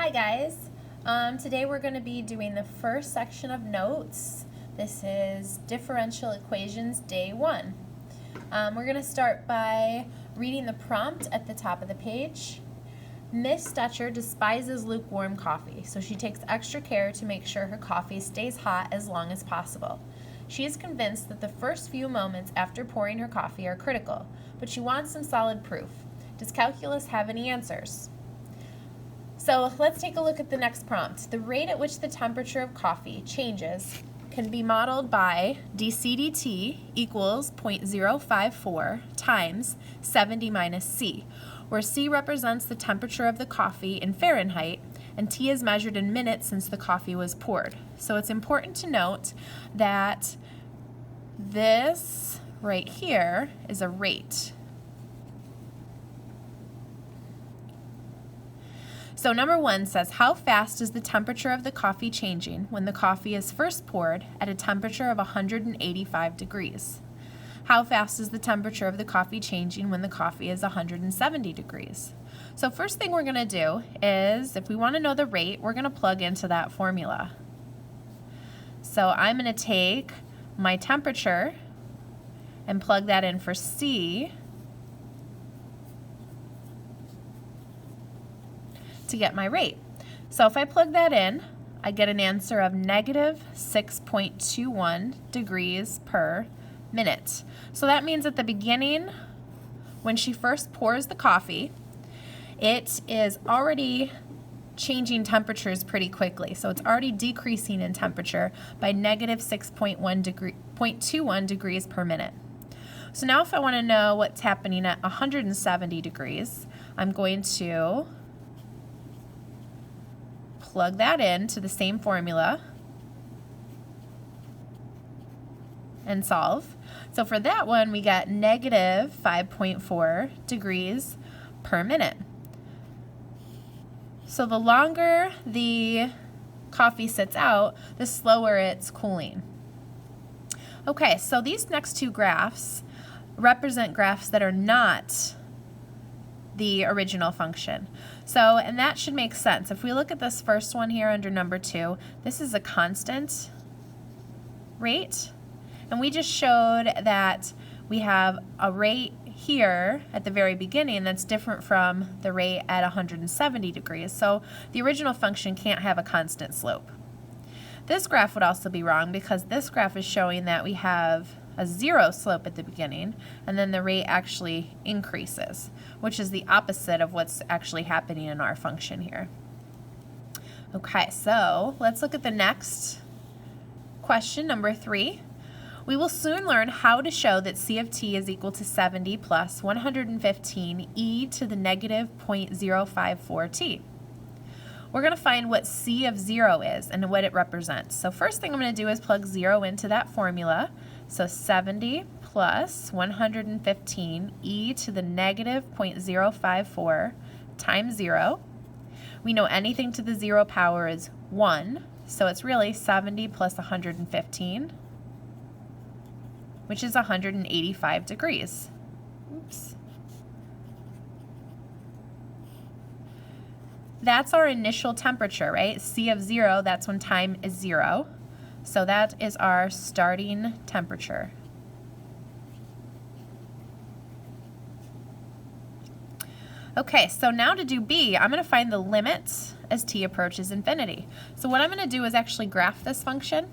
Hi guys. Today we're going to be doing the first section of notes. This is differential equations day 1. We're going to start by reading the prompt at the top of the page. Miss Dutcher despises lukewarm coffee, so she takes extra care to make sure her coffee stays hot as long as possible. She is convinced that the first few moments after pouring her coffee are critical, but she wants some solid proof. Does calculus have any answers? So let's take a look at the next prompt. The rate at which the temperature of coffee changes can be modeled by dc dt equals 0.054 times 70 minus C, where C represents the temperature of the coffee in Fahrenheit and T is measured in minutes since the coffee was poured. So it's important to note that this right here is a rate. So number 1 says, how fast is the temperature of the coffee changing when the coffee is first poured at a temperature of 185 degrees? How fast is the temperature of the coffee changing when the coffee is 170 degrees? So first thing we're going to do is, if we want to know the rate, we're going to plug into that formula. So I'm going to take my temperature and plug that in for C to get my rate. So if I plug that in, I get an answer of negative 6.21 degrees per minute. So that means at the beginning, when she first pours the coffee, it is already changing temperatures pretty quickly. So it's already decreasing in temperature by negative 6.21 degrees per minute. So now if I want to know what's happening at 170 degrees, I'm going to plug that into the same formula and solve. So for that one, we got negative 5.4 degrees per minute. So the longer the coffee sits out, the slower it's cooling. Okay, so these next two graphs represent graphs that are not the original function. So, and that should make sense. If we look at this first one here under number 2, this is a constant rate. And we just showed that we have a rate here at the very beginning that's different from the rate at 170 degrees. So the original function can't have a constant slope. This graph would also be wrong because this graph is showing that we have a 0 slope at the beginning, and then the rate actually increases, which is the opposite of what's actually happening in our function here. Okay, so let's look at the next question, number 3. We will soon learn how to show that C of t is equal to 70 plus 115 e to the negative 0.054 t. We're going to find what C of 0 is and what it represents. So first thing I'm going to do is plug 0 into that formula. So 70 plus 115 e to the negative 0.054 times 0. We know anything to the 0 power is 1, so it's really 70 plus 115, which is 185 degrees. Oops. That's our initial temperature, right? C of 0, that's when time is 0. So that is our starting temperature. Okay, so now to do B, I'm going to find the limits as t approaches infinity. So what I'm going to do is actually graph this function.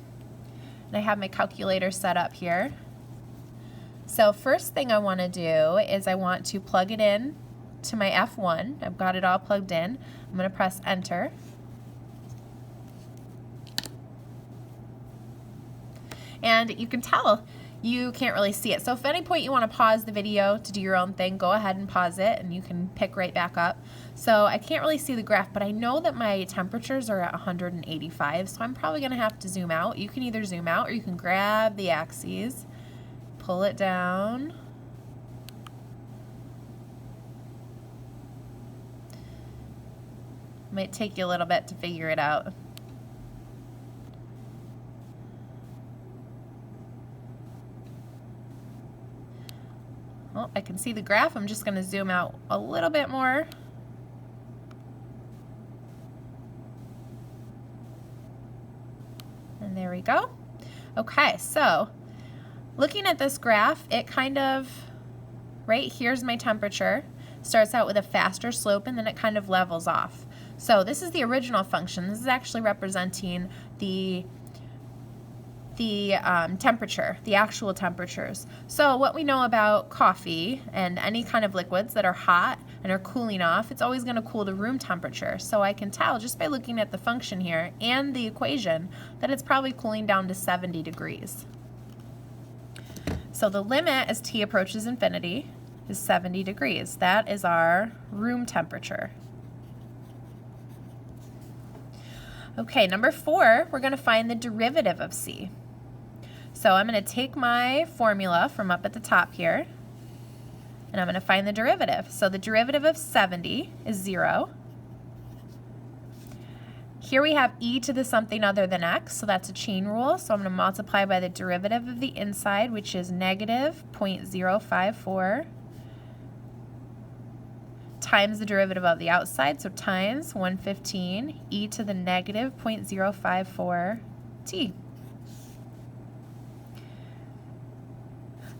And I have my calculator set up here. So first thing I want to do is I want to plug it in to my F1. I've got it all plugged in. I'm going to press enter. And you can tell you can't really see it. So if at any point you want to pause the video to do your own thing, go ahead and pause it and you can pick right back up. So I can't really see the graph, but I know that my temperatures are at 185, so I'm probably going to have to zoom out. You can either zoom out or you can grab the axes, pull it down. Might take you a little bit to figure it out. Well, I can see the graph. I'm just going to zoom out a little bit more. There we go. Okay, so looking at this graph, it kind of, right here's my temperature, starts out with a faster slope and then it kind of levels off. So this is the original function. This is actually representing the temperature, the actual temperatures. So what we know about coffee and any kind of liquids that are hot and are cooling off, it's always going to cool to room temperature. So I can tell just by looking at the function here and the equation that it's probably cooling down to 70 degrees. So the limit as t approaches infinity is 70 degrees. That is our room temperature. Okay, number 4, we're going to find the derivative of c. So I'm going to take my formula from up at the top here, and I'm going to find the derivative. So the derivative of 70 is 0. Here we have e to the something other than x, so that's a chain rule. So I'm going to multiply by the derivative of the inside, which is negative 0.054, times the derivative of the outside, so times 115 e to the negative 0.054 t.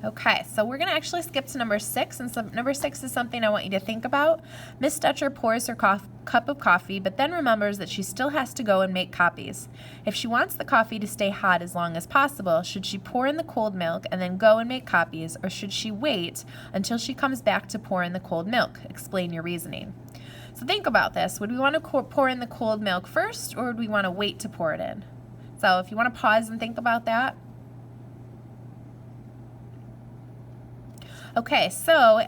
Okay, so we're going to actually skip to number 6, and so number 6 is something I want you to think about. Miss Dutcher pours her cup of coffee, but then remembers that she still has to go and make copies. If she wants the coffee to stay hot as long as possible, should she pour in the cold milk and then go and make copies, or should she wait until she comes back to pour in the cold milk? Explain your reasoning. So think about this. Would we want to pour in the cold milk first, or would we want to wait to pour it in? So if you want to pause and think about that. Okay, so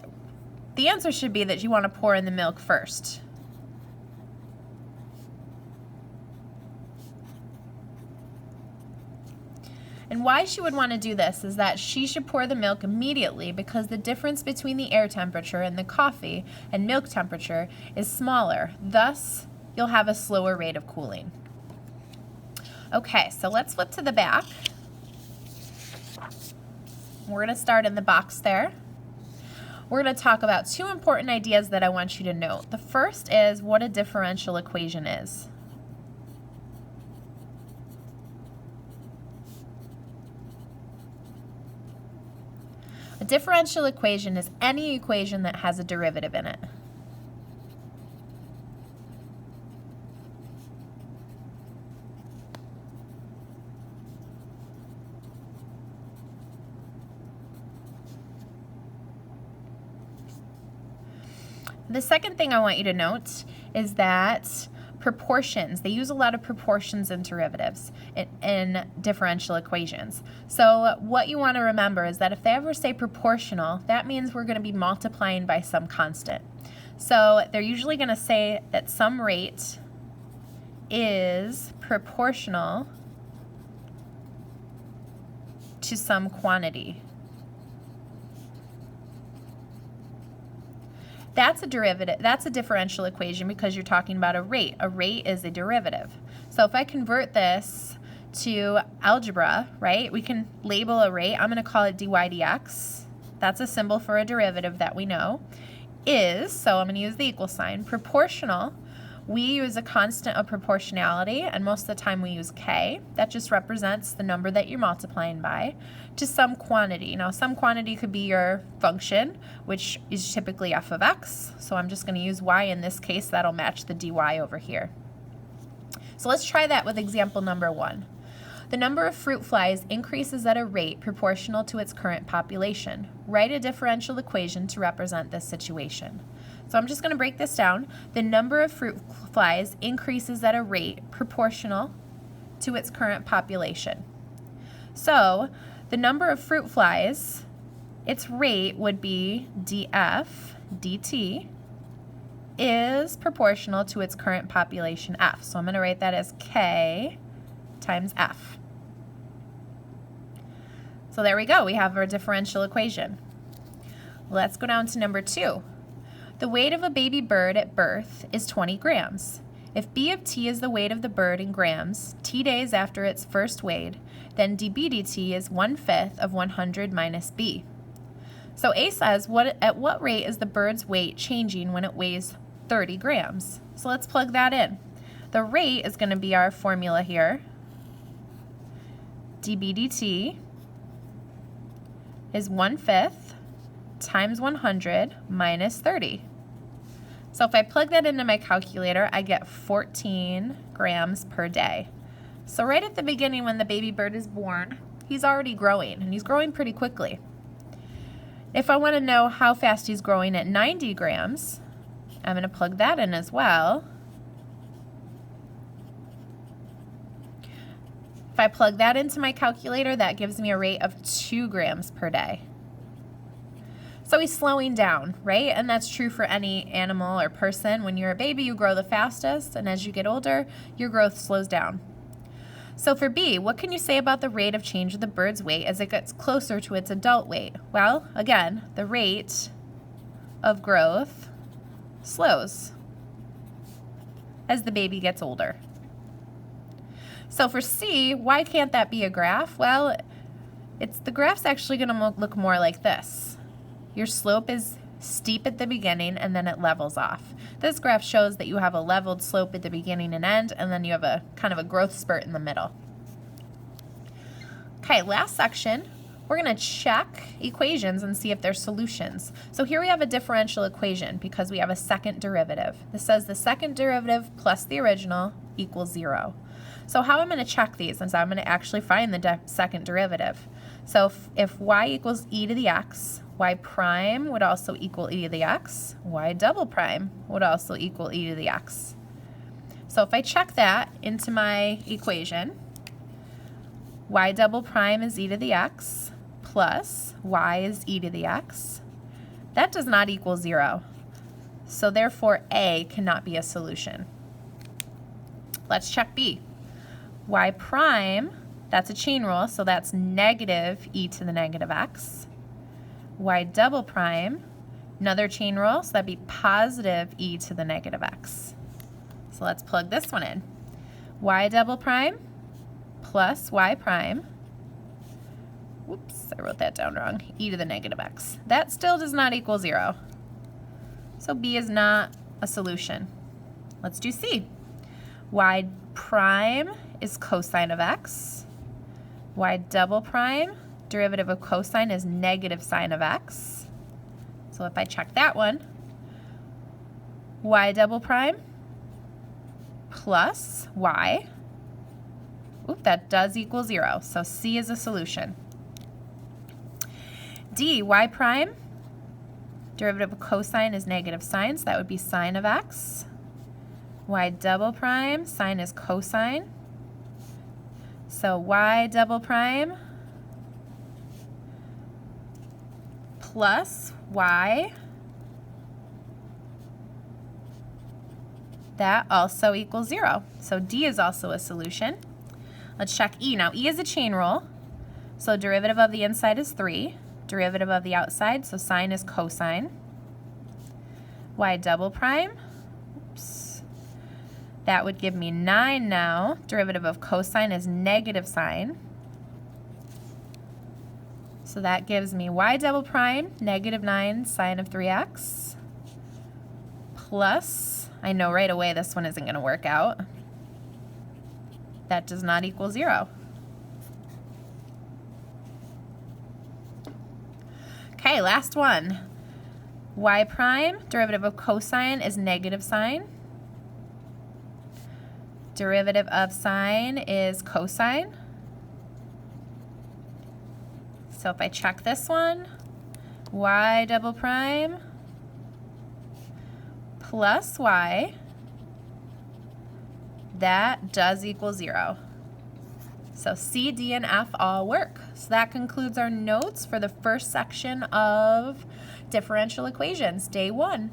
the answer should be that you want to pour in the milk first. And why she would want to do this is that she should pour the milk immediately because the difference between the air temperature and the coffee and milk temperature is smaller. Thus, you'll have a slower rate of cooling. Okay, so let's flip to the back. We're going to start in the box there. We're going to talk about 2 important ideas that I want you to note. The first is what a differential equation is. A differential equation is any equation that has a derivative in it. The second thing I want you to note is that proportions, they use a lot of proportions and derivatives in differential equations. So what you want to remember is that if they ever say proportional, that means we're going to be multiplying by some constant. So they're usually going to say that some rate is proportional to some quantity. That's a derivative. That's a differential equation because you're talking about a rate. A rate is a derivative. So if I convert this to algebra, right, we can label a rate. I'm going to call it dy dx. That's a symbol for a derivative that we know. Is, so I'm going to use the equal sign, proportional. We use a constant of proportionality, and most of the time we use k. That just represents the number that you're multiplying by, to some quantity. Now, some quantity could be your function, which is typically f of x. So I'm just going to use y in this case. That'll match the dy over here. So let's try that with example number 1. The number of fruit flies increases at a rate proportional to its current population. Write a differential equation to represent this situation. So I'm just going to break this down. The number of fruit flies increases at a rate proportional to its current population. So the number of fruit flies, its rate would be df dt is proportional to its current population f. So I'm going to write that as k times f. So there we go. We have our differential equation. Let's go down to number 2. The weight of a baby bird at birth is 20 grams. If b of t is the weight of the bird in grams, t days after it's first weighed, then dB dt is 1/5 of 100 minus b. So A says, at what rate is the bird's weight changing when it weighs 30 grams? So let's plug that in. The rate is going to be our formula here. dB dt is 1/5 times 100 minus 30. So if I plug that into my calculator, I get 14 grams per day. So right at the beginning when the baby bird is born, he's already growing, and he's growing pretty quickly. If I want to know how fast he's growing at 90 grams, I'm going to plug that in as well. If I plug that into my calculator, that gives me a rate of 2 grams per day. So he's slowing down, right? And that's true for any animal or person. When you're a baby, you grow the fastest, and as you get older, your growth slows down. So for B, what can you say about the rate of change of the bird's weight as it gets closer to its adult weight? Well, again, the rate of growth slows as the baby gets older. So for C, why can't that be a graph? Well, the graph's actually going to look more like this. Your slope is steep at the beginning and then it levels off. This graph shows that you have a leveled slope at the beginning and end, and then you have a kind of a growth spurt in the middle. Okay, last section, we're going to check equations and see if they're solutions. So here we have a differential equation because we have a second derivative. This says the second derivative plus the original equals 0. So how I'm going to check these is I'm going to actually find the second derivative. So if y equals e to the x, y prime would also equal e to the x, y double prime would also equal e to the x. So if I check that into my equation, y double prime is e to the x plus y is e to the x. That does not equal 0. So therefore A cannot be a solution. Let's check B. Y prime, that's a chain rule, so that's negative e to the negative x. Y double prime, another chain rule, so that'd be positive e to the negative x. So let's plug this one in. Y double prime plus y prime, whoops, I wrote that down wrong, e to the negative x. That still does not equal 0. So B is not a solution. Let's do C. Y prime is cosine of x. Y double prime, derivative of cosine is negative sine of x. So if I check that one, y double prime plus y, that does equal 0. So C is a solution. D, y prime, derivative of cosine is negative sine, so that would be sine of x. Y double prime, sine is cosine. So y double prime plus y, that also equals 0. So D is also a solution. Let's check E. Now E is a chain rule, so derivative of the inside is 3, derivative of the outside, so sine is cosine. Y double prime, oops, that would give me 9 now. Derivative of cosine is negative sine. So that gives me y double prime, negative 9 sine of 3x, plus, I know right away this one isn't going to work out. That does not equal 0. Okay, last one. Y prime, derivative of cosine is negative sine. Derivative of sine is cosine. So if I check this one, y double prime plus y, that does equal 0. So C, D, and F all work. So that concludes our notes for the first section of differential equations, day 1.